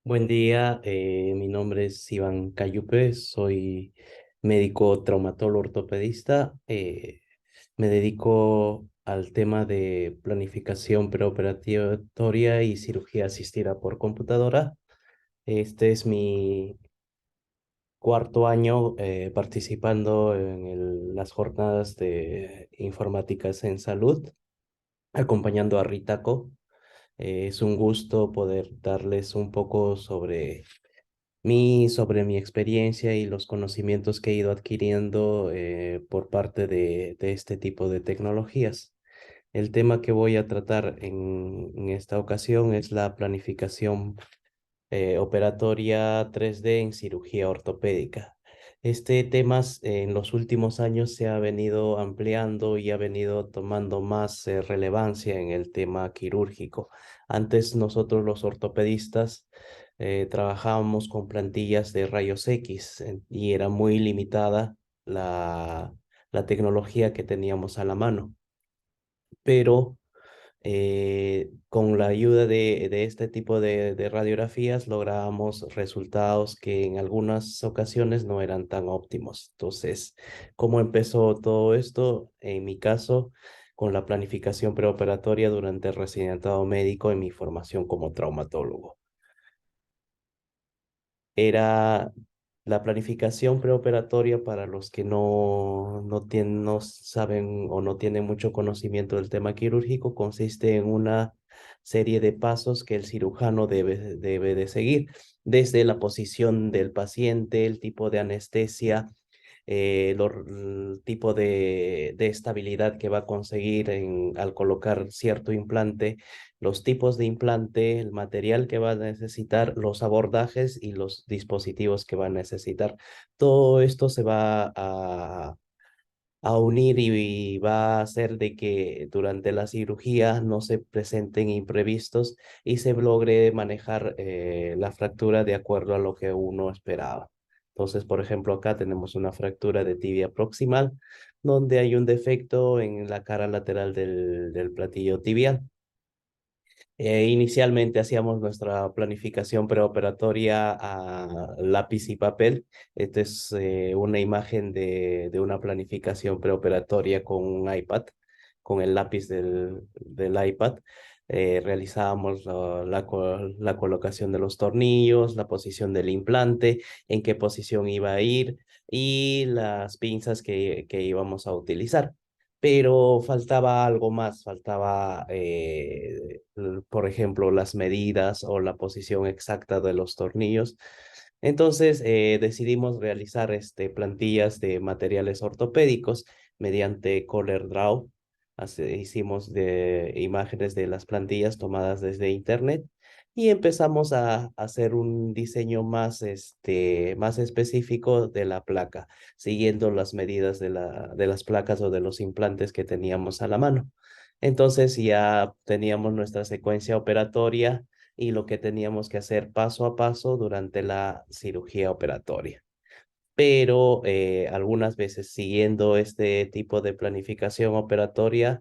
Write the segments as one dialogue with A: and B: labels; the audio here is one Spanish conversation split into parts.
A: Buen día, mi nombre es Iván Cayupe, soy médico traumatólogo ortopedista. Me dedico al tema de planificación preoperatoria y cirugía asistida por computadora. Este es mi cuarto año participando en las jornadas de informáticas en salud, acompañando a Ritaco. Es un gusto poder darles un poco sobre mi experiencia y los conocimientos que he ido adquiriendo por parte de este tipo de tecnologías. El tema que voy a tratar en esta ocasión es la planificación operatoria 3D en cirugía ortopédica. Este tema en los últimos años se ha venido ampliando y ha venido tomando más relevancia en el tema quirúrgico. Antes nosotros los ortopedistas trabajábamos con plantillas de rayos X y era muy limitada la, la tecnología que teníamos a la mano, pero con la ayuda de este tipo de radiografías lográbamos resultados que en algunas ocasiones no eran tan óptimos. Entonces, ¿cómo empezó todo esto? En mi caso, con la planificación preoperatoria durante el residentado médico en mi formación como traumatólogo. Era la planificación preoperatoria para los que no saben o no tienen mucho conocimiento del tema quirúrgico, consiste en una serie de pasos que el cirujano debe de seguir, desde la posición del paciente, el tipo de anestesia, el tipo de estabilidad que va a conseguir al colocar cierto implante, los tipos de implante, el material que va a necesitar, los abordajes y los dispositivos que va a necesitar. Todo esto se va a unir y va a hacer de que durante la cirugía no se presenten imprevistos y se logre manejar la fractura de acuerdo a lo que uno esperaba. Entonces, por ejemplo, acá tenemos una fractura de tibia proximal, donde hay un defecto en la cara lateral del platillo tibial. Inicialmente hacíamos nuestra planificación preoperatoria a lápiz y papel. Esta es una imagen de una planificación preoperatoria con un iPad, con el lápiz del iPad. Realizábamos la colocación de los tornillos, la posición del implante, en qué posición iba a ir y las pinzas que íbamos a utilizar, pero faltaba algo más, faltaba, por ejemplo, las medidas o la posición exacta de los tornillos. Entonces decidimos realizar plantillas de materiales ortopédicos mediante ColorDRAW. Hicimos imágenes de las plantillas tomadas desde internet y empezamos a hacer un diseño más específico de la placa, siguiendo las medidas de las placas o de los implantes que teníamos a la mano. Entonces ya teníamos nuestra secuencia operatoria y lo que teníamos que hacer paso a paso durante la cirugía operatoria. Pero algunas veces siguiendo este tipo de planificación operatoria,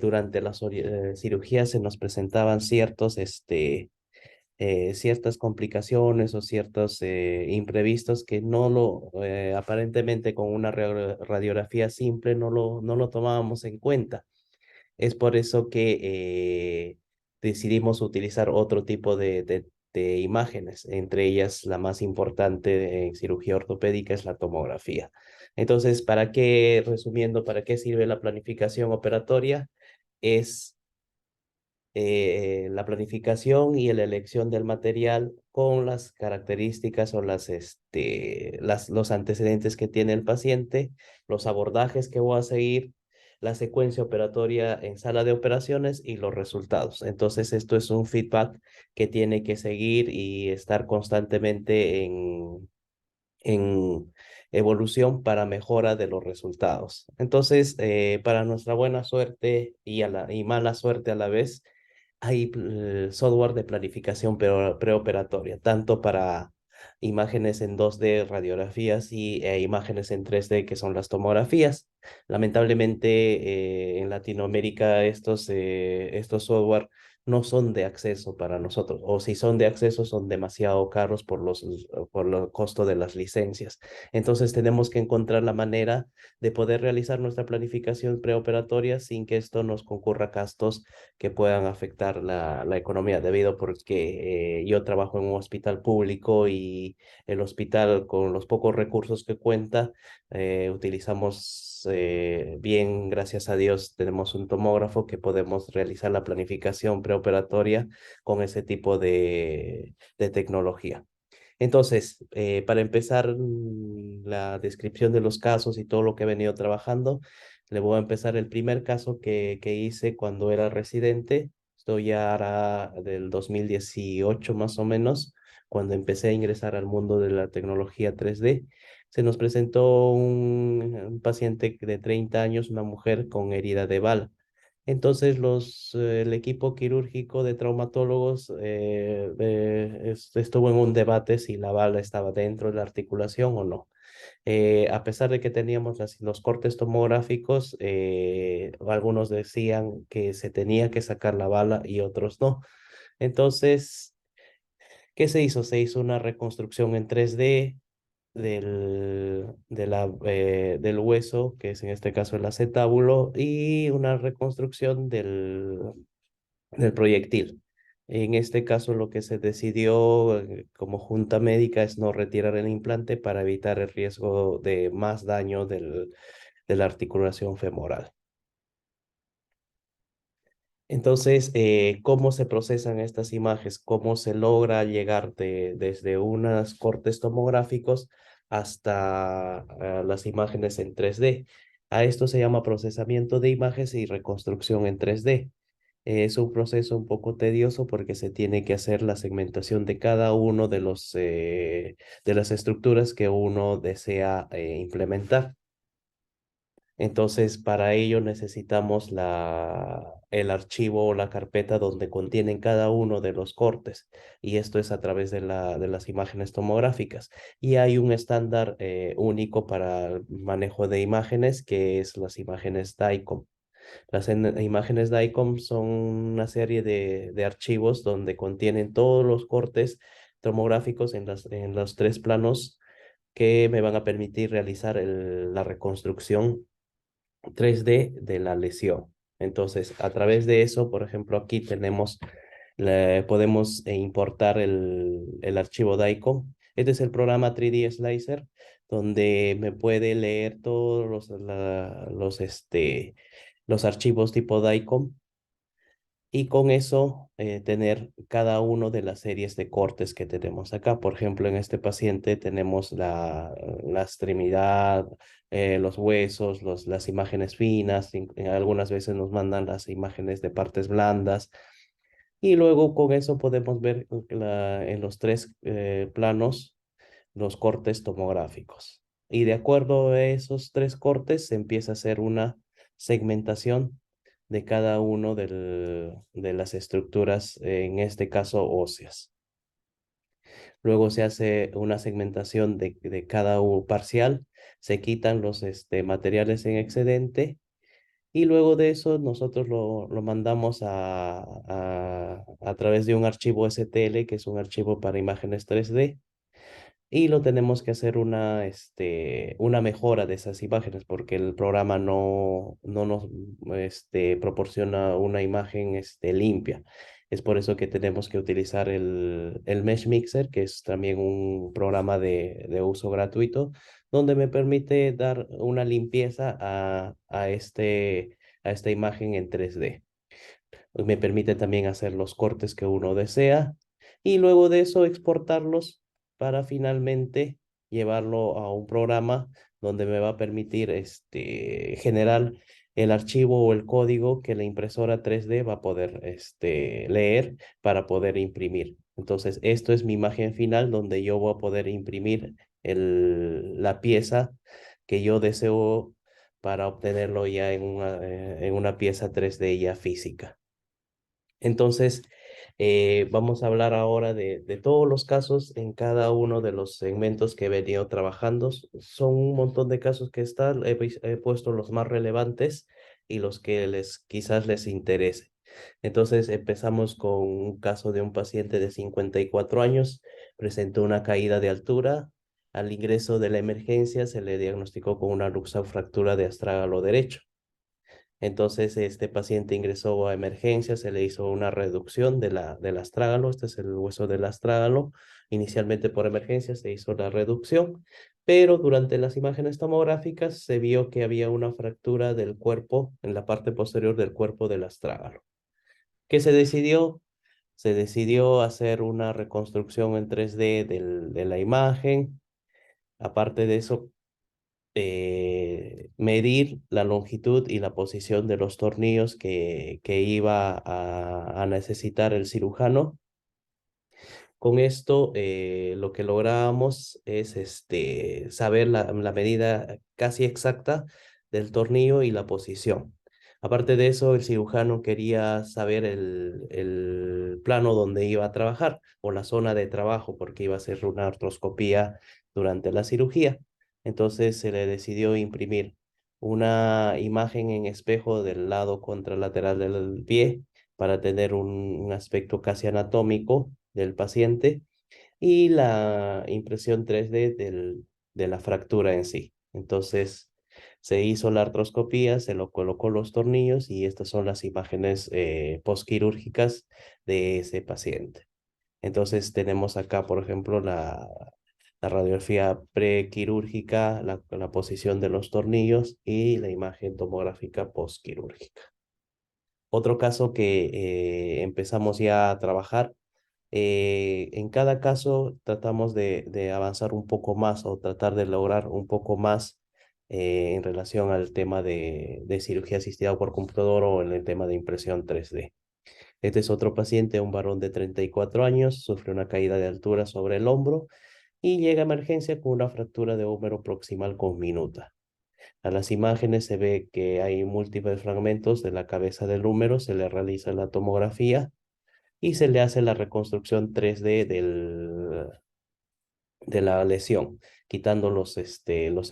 A: durante las cirugías se nos presentaban ciertas complicaciones o ciertos imprevistos que aparentemente con una radiografía simple no lo tomábamos en cuenta. Es por eso que decidimos utilizar otro tipo de imágenes, entre ellas la más importante en cirugía ortopédica es la tomografía. Entonces, resumiendo, ¿para qué sirve la planificación operatoria? Es la planificación y la elección del material con las características o los antecedentes que tiene el paciente, los abordajes que voy a seguir, la secuencia operatoria en sala de operaciones y los resultados. Entonces, esto es un feedback que tiene que seguir y estar constantemente en evolución para mejora de los resultados. Entonces, para nuestra buena suerte y mala suerte a la vez, hay software de planificación preoperatoria, tanto para imágenes en 2D, radiografías y imágenes en 3D, que son las tomografías. Lamentablemente, en Latinoamérica estos software no son de acceso para nosotros, o si son de acceso son demasiado caros por los costos de las licencias. Entonces tenemos que encontrar la manera de poder realizar nuestra planificación preoperatoria sin que esto nos concurra gastos que puedan afectar la economía, debido porque yo trabajo en un hospital público y el hospital con los pocos recursos que cuenta, utilizamos bien, gracias a Dios, tenemos un tomógrafo que podemos realizar la planificación preoperatoria con ese tipo de tecnología. Entonces, para empezar la descripción de los casos y todo lo que he venido trabajando, le voy a empezar el primer caso que hice cuando era residente. Esto ya era del 2018 más o menos, cuando empecé a ingresar al mundo de la tecnología 3D. Se nos presentó un paciente de 30 años, una mujer con herida de bala. Entonces el equipo quirúrgico de traumatólogos estuvo en un debate si la bala estaba dentro de la articulación o no. A pesar de que teníamos los cortes tomográficos, algunos decían que se tenía que sacar la bala y otros no. Entonces, ¿qué se hizo? Se hizo una reconstrucción en 3D del hueso, que es en este caso el acetábulo, y una reconstrucción del proyectil. En este caso, lo que se decidió como junta médica es no retirar el implante para evitar el riesgo de más daño de la articulación femoral. Entonces, ¿cómo se procesan estas imágenes? ¿Cómo se logra llegar desde unos cortes tomográficos hasta las imágenes en 3D? A esto se llama procesamiento de imágenes y reconstrucción en 3D. Es un proceso un poco tedioso porque se tiene que hacer la segmentación de cada uno de las estructuras que uno desea implementar. Entonces, para ello necesitamos el archivo o la carpeta donde contienen cada uno de los cortes, y esto es a través de las imágenes tomográficas. Y hay un estándar único para el manejo de imágenes, que es las imágenes DICOM. Imágenes DICOM son una serie de archivos donde contienen todos los cortes tomográficos en los tres planos que me van a permitir realizar la reconstrucción 3D de la lesión. Entonces, a través de eso, por ejemplo, aquí podemos importar el archivo DICOM. Este es el programa 3D Slicer, donde me puede leer todos los archivos tipo DICOM, y con eso tener cada uno de las series de cortes que tenemos acá. Por ejemplo, en este paciente tenemos la extremidad, los huesos, las imágenes finas, algunas veces nos mandan las imágenes de partes blandas, y luego con eso podemos ver en los tres planos los cortes tomográficos. Y de acuerdo a esos tres cortes se empieza a hacer una segmentación de cada uno de las estructuras, en este caso óseas. Luego se hace una segmentación de cada parcial, se quitan los materiales en excedente, y luego de eso nosotros lo mandamos a través de un archivo STL, que es un archivo para imágenes 3D, y lo tenemos que hacer una mejora de esas imágenes porque el programa no nos proporciona una imagen limpia. Es por eso que tenemos que utilizar el Mesh Mixer, que es también un programa de uso gratuito, donde me permite dar una limpieza a esta imagen en 3D. Me permite también hacer los cortes que uno desea, y luego de eso exportarlos para finalmente llevarlo a un programa donde me va a permitir generar el archivo o el código que la impresora 3D va a poder leer para poder imprimir. Entonces, esto es mi imagen final donde yo voy a poder imprimir la pieza que yo deseo para obtenerlo ya en una pieza 3D ya física. Entonces, vamos a hablar ahora de todos los casos en cada uno de los segmentos que he venido trabajando. Son un montón de casos que están, he puesto los más relevantes y los que quizás les interese. Entonces empezamos con un caso de un paciente de 54 años, presentó una caída de altura. Al ingreso de la emergencia se le diagnosticó con una luxofractura de astrágalo derecho. Entonces, este paciente ingresó a emergencia, se le hizo una reducción del astrágalo, este es el hueso del astrágalo. Inicialmente por emergencia se hizo la reducción, pero durante las imágenes tomográficas se vio que había una fractura del cuerpo, en la parte posterior del cuerpo del astrágalo. ¿Qué se decidió? Se decidió hacer una reconstrucción en 3D de la imagen. Aparte de eso, medir la longitud y la posición de los tornillos que iba a necesitar el cirujano. Con esto, lo que lográbamos es saber la medida casi exacta del tornillo y la posición. Aparte de eso, el cirujano quería saber el plano donde iba a trabajar o la zona de trabajo porque iba a hacer una artroscopía durante la cirugía. Entonces se le decidió imprimir una imagen en espejo del lado contralateral del pie para tener un aspecto casi anatómico del paciente y la impresión 3D de la fractura en sí. Entonces, se hizo la artroscopía, se lo colocó los tornillos y estas son las imágenes postquirúrgicas de ese paciente. Entonces, tenemos acá, por ejemplo, la radiografía prequirúrgica, la posición de los tornillos y la imagen tomográfica postquirúrgica. Otro caso que empezamos ya a trabajar, en cada caso tratamos de avanzar un poco más o tratar de lograr un poco más en relación al tema de cirugía asistida por computador o en el tema de impresión 3D. Este es otro paciente, un varón de 34 años, sufre una caída de altura sobre el hombro y llega a emergencia con una fractura de húmero proximal con minuta. A las imágenes se ve que hay múltiples fragmentos de la cabeza del húmero, se le realiza la tomografía y se le hace la reconstrucción 3D de la lesión, quitando los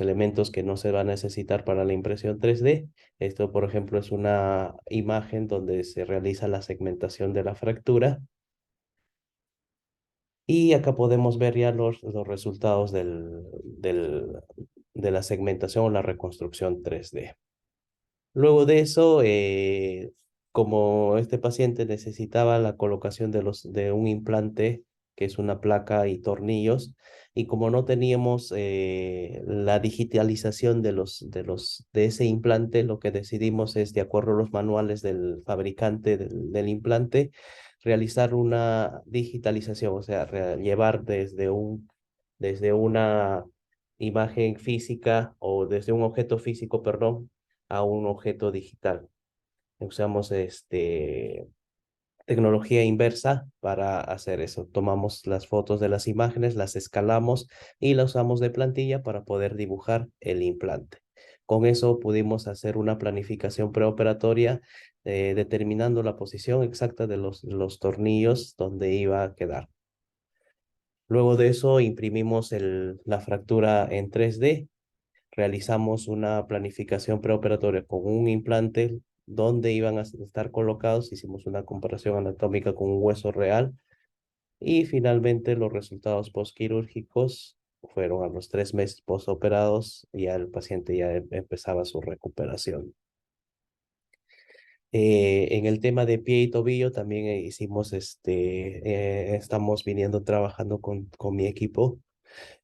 A: elementos que no se va a necesitar para la impresión 3D. Esto, por ejemplo, es una imagen donde se realiza la segmentación de la fractura. Y acá podemos ver ya los resultados de la segmentación o la reconstrucción 3D. Luego de eso, como este paciente necesitaba la colocación de un implante, que es una placa y tornillos, y como no teníamos la digitalización de ese implante, lo que decidimos es, de acuerdo a los manuales del fabricante del implante, realizar una digitalización, o sea, llevar desde una imagen física o desde un objeto físico, perdón, a un objeto digital. Usamos tecnología inversa para hacer eso. Tomamos las fotos de las imágenes, las escalamos y las usamos de plantilla para poder dibujar el implante. Con eso pudimos hacer una planificación preoperatoria determinando la posición exacta de los tornillos donde iba a quedar. Luego de eso imprimimos la fractura en 3D, realizamos una planificación preoperatoria con un implante donde iban a estar colocados, hicimos una comparación anatómica con un hueso real y finalmente los resultados postquirúrgicos fueron a los 3 meses postoperados, ya el paciente ya empezaba su recuperación. En el tema de pie y tobillo también hicimos, estamos viniendo trabajando con mi equipo.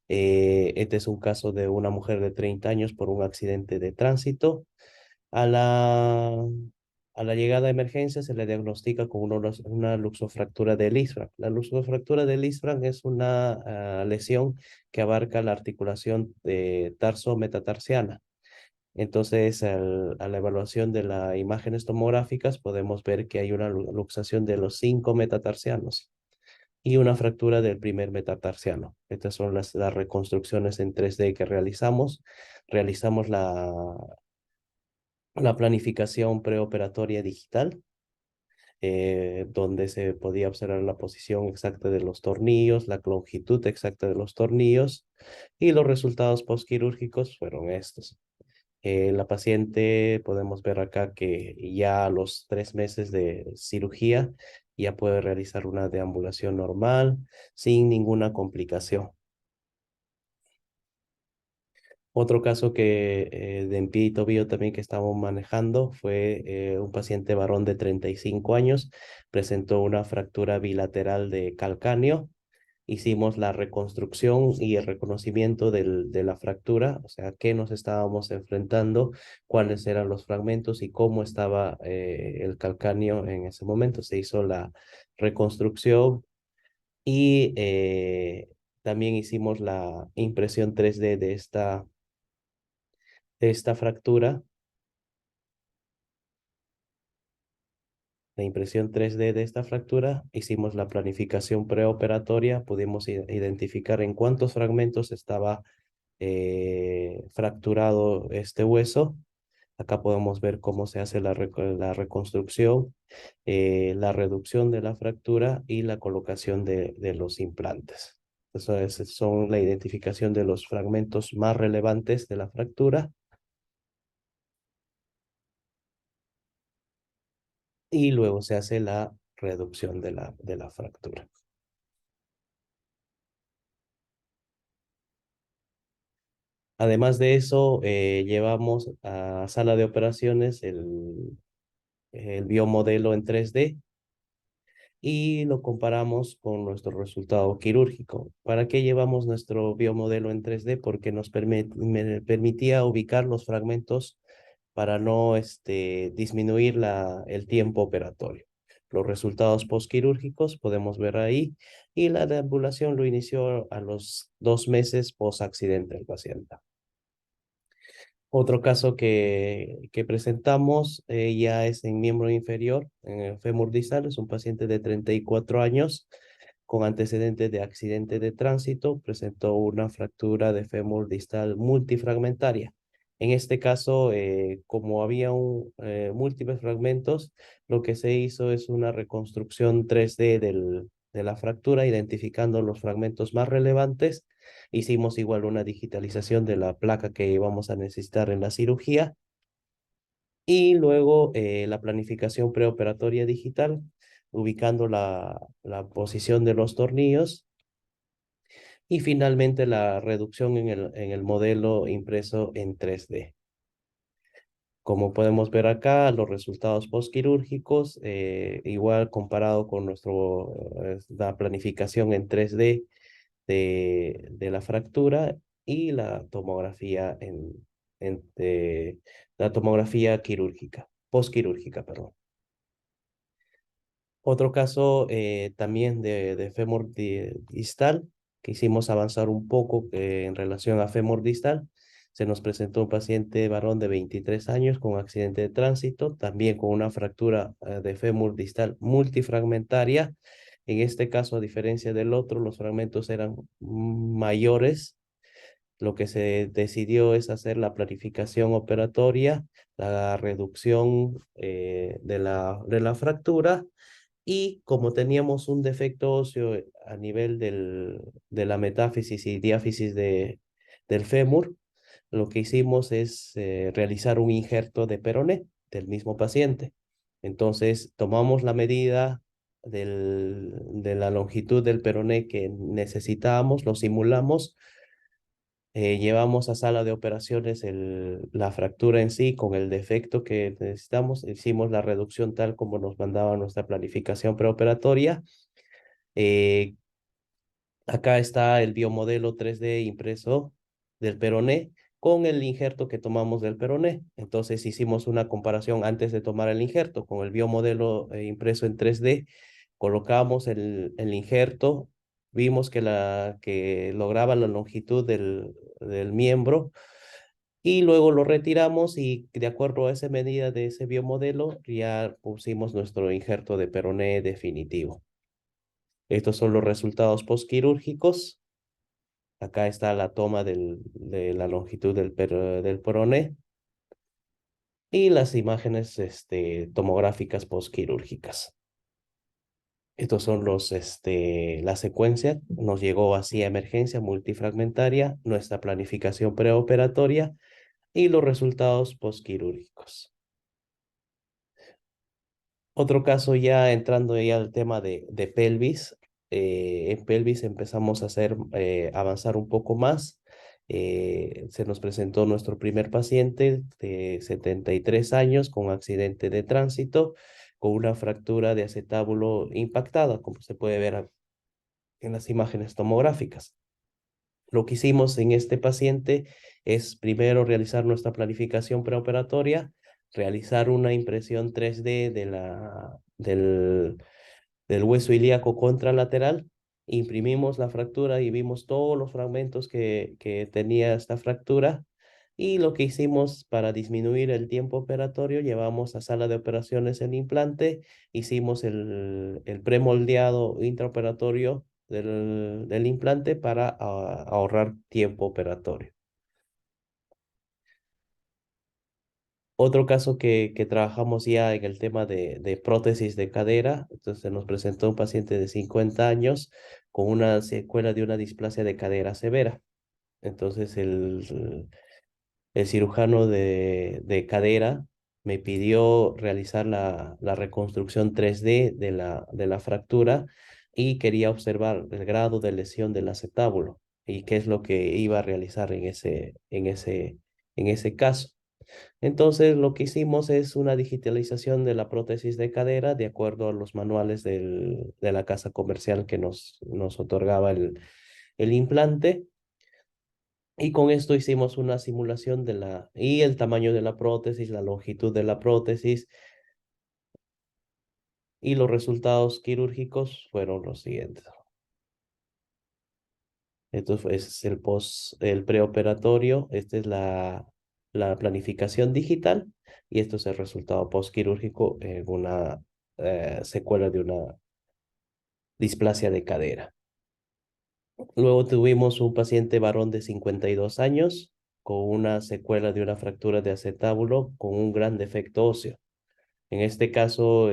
A: Este es un caso de una mujer de 30 años por un accidente de tránsito. A la, a la llegada de emergencia se le diagnostica con una luxofractura del isfran. La luxofractura del isfran es una lesión que abarca la articulación de tarso-metatarsiana. Entonces, a la evaluación de las imágenes tomográficas podemos ver que hay una luxación de los 5 metatarsianos y una fractura del primer metatarsiano. Estas son las reconstrucciones en 3D que realizamos. Realizamos la planificación preoperatoria digital, donde se podía observar la posición exacta de los tornillos, la longitud exacta de los tornillos, y los resultados postquirúrgicos fueron estos. La paciente, podemos ver acá que ya a los 3 meses de cirugía ya puede realizar una deambulación normal sin ninguna complicación. Otro caso que de pie y tobillo también que estamos manejando fue un paciente varón de 35 años, presentó una fractura bilateral de calcáneo. Hicimos la reconstrucción y el reconocimiento de la fractura, o sea, qué nos estábamos enfrentando, cuáles eran los fragmentos y cómo estaba el calcáneo en ese momento. Se hizo la reconstrucción y también hicimos la impresión 3D de esta fractura, la impresión 3D de esta fractura, hicimos la planificación preoperatoria, pudimos identificar en cuántos fragmentos estaba fracturado este hueso. Acá podemos ver cómo se hace la reconstrucción, la reducción de la fractura y la colocación de los implantes. Son la identificación de los fragmentos más relevantes de la fractura y luego se hace la reducción de la fractura. Además de eso, llevamos a sala de operaciones el biomodelo en 3D y lo comparamos con nuestro resultado quirúrgico. ¿Para qué llevamos nuestro biomodelo en 3D? Porque nos me permitía ubicar los fragmentos para no disminuir el tiempo operatorio. Los resultados postquirúrgicos podemos ver ahí y la deambulación lo inició a los 2 meses post accidente del paciente. Otro caso que presentamos ya es en miembro inferior, en el fémur distal, es un paciente de 34 años con antecedentes de accidente de tránsito, presentó una fractura de fémur distal multifragmentaria. En este caso, como había múltiples fragmentos, lo que se hizo es una reconstrucción 3D de la fractura, identificando los fragmentos más relevantes. Hicimos igual una digitalización de la placa que íbamos a necesitar en la cirugía y luego la planificación preoperatoria digital, ubicando la posición de los tornillos y finalmente la reducción en el modelo impreso en 3D. Como podemos ver acá, los resultados postquirúrgicos, igual comparado con la planificación en 3D de la fractura y la tomografía quirúrgica, postquirúrgica, perdón. Otro caso también de fémur distal, que hicimos avanzar un poco en relación a fémur distal. Se nos presentó un paciente varón de 23 años con accidente de tránsito, también con una fractura de fémur distal multifragmentaria. En este caso, a diferencia del otro, los fragmentos eran mayores. Lo que se decidió es hacer la planificación operatoria, la reducción de la fractura y como teníamos un defecto óseo a nivel de la metáfisis y diáfisis del fémur, lo que hicimos es realizar un injerto de peroné del mismo paciente. Entonces, tomamos la medida de la longitud del peroné que necesitábamos, lo simulamos, llevamos a sala de operaciones la fractura en sí con el defecto que necesitamos, hicimos la reducción tal como nos mandaba nuestra planificación preoperatoria. Eh, Acá está el biomodelo 3D impreso del peroné con el injerto que tomamos del peroné. Entonces hicimos una comparación antes de tomar el injerto con el biomodelo impreso en 3D. Colocamos el injerto, vimos que lograba la longitud del miembro y luego lo retiramos y de acuerdo a esa medida de ese biomodelo ya pusimos nuestro injerto de peroné definitivo. Estos son los resultados postquirúrgicos. Acá está la toma de la longitud del peroné y las imágenes tomográficas postquirúrgicas. Estos son la secuencia. Nos llegó así a emergencia multifragmentaria, nuestra planificación preoperatoria. y los resultados postquirúrgicos. Otro caso ya entrando ya al tema de pelvis. En pelvis empezamos a avanzar un poco más. Se nos presentó nuestro primer paciente de 73 años con accidente de tránsito, con una fractura de acetábulo impactada, como se puede ver en las imágenes tomográficas. Lo que hicimos en este paciente es primero realizar nuestra planificación preoperatoria, realizar una impresión 3D del hueso ilíaco contralateral, imprimimos la fractura y vimos todos los fragmentos que tenía esta fractura. Y lo que hicimos para disminuir el tiempo operatorio, llevamos a sala de operaciones el implante, hicimos el premoldeado intraoperatorio del implante para ahorrar tiempo operatorio. Otro caso que trabajamos ya en el tema de prótesis de cadera. Entonces nos presentó un paciente de 50 años con una secuela de una displasia de cadera severa. Entonces el cirujano de cadera me pidió realizar la reconstrucción 3D de la fractura y quería observar el grado de lesión del acetábulo y qué es lo que iba a realizar en ese caso. Entonces, lo que hicimos es una digitalización de la prótesis de cadera de acuerdo a los manuales de la casa comercial que nos otorgaba el implante. Y con esto hicimos una simulación y el tamaño de la prótesis, la longitud de la prótesis, y los resultados quirúrgicos fueron los siguientes. Es el preoperatorio. Esta es la planificación digital y esto es el resultado postquirúrgico en una secuela de una displasia de cadera. Luego tuvimos un paciente varón de 52 años con una secuela de una fractura de acetábulo con un gran defecto óseo. En este caso,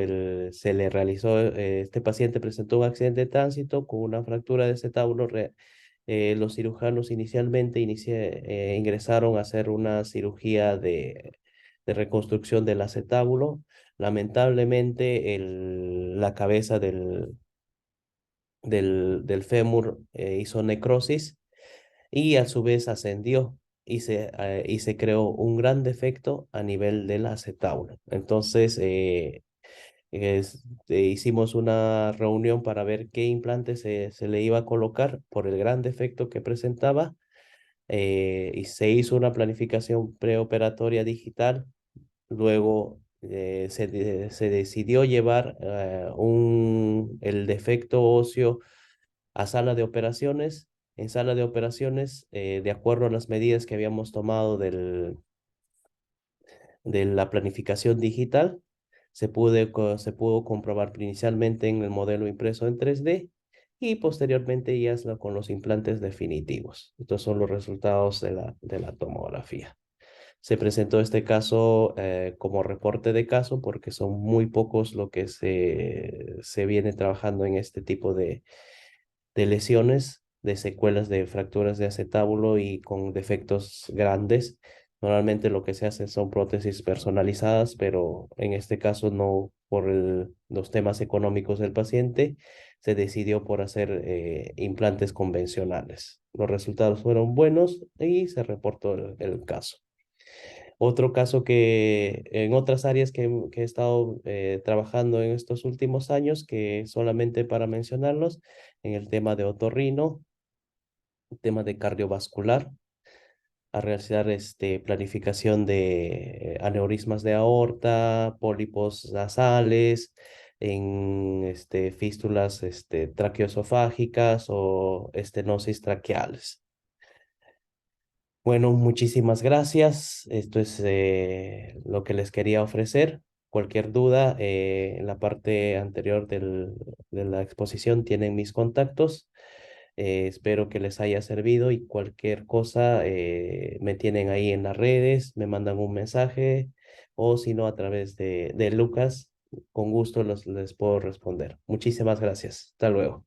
A: se le realizó, este paciente presentó un accidente de tránsito con una fractura de acetábulo. Los cirujanos inicialmente ingresaron a hacer una cirugía de reconstrucción del acetábulo. Lamentablemente, la cabeza del fémur hizo necrosis y a su vez ascendió y se creó un gran defecto a nivel del acetábulo. Entonces, hicimos una reunión para ver qué implante se le iba a colocar por el gran defecto que presentaba, y se hizo una planificación preoperatoria digital. Luego se decidió llevar el defecto óseo a sala de operaciones. En sala de operaciones, de acuerdo a las medidas que habíamos tomado de la planificación digital, se pudo comprobar inicialmente en el modelo impreso en 3D y posteriormente ya con los implantes definitivos. Estos son los resultados de la tomografía. Se presentó este caso como reporte de caso porque son muy pocos lo que se viene trabajando en este tipo de lesiones, de secuelas de fracturas de acetábulo y con defectos grandes. Normalmente lo que se hace son prótesis personalizadas, pero en este caso no, por los temas económicos del paciente, se decidió por hacer implantes convencionales. Los resultados fueron buenos y se reportó el caso. Otro caso que en otras áreas que he estado trabajando en estos últimos años, que solamente para mencionarlos, en el tema de otorrino, el tema de cardiovascular, a realizar planificación de aneurismas de aorta, pólipos nasales, en fístulas traqueoesofágicas o estenosis traqueales. Bueno, muchísimas gracias. Esto es lo que les quería ofrecer. Cualquier duda, en la parte anterior de la exposición tienen mis contactos. Espero que les haya servido y cualquier cosa me tienen ahí en las redes, me mandan un mensaje o si no a través de Lucas, con gusto les puedo responder. Muchísimas gracias. Hasta luego.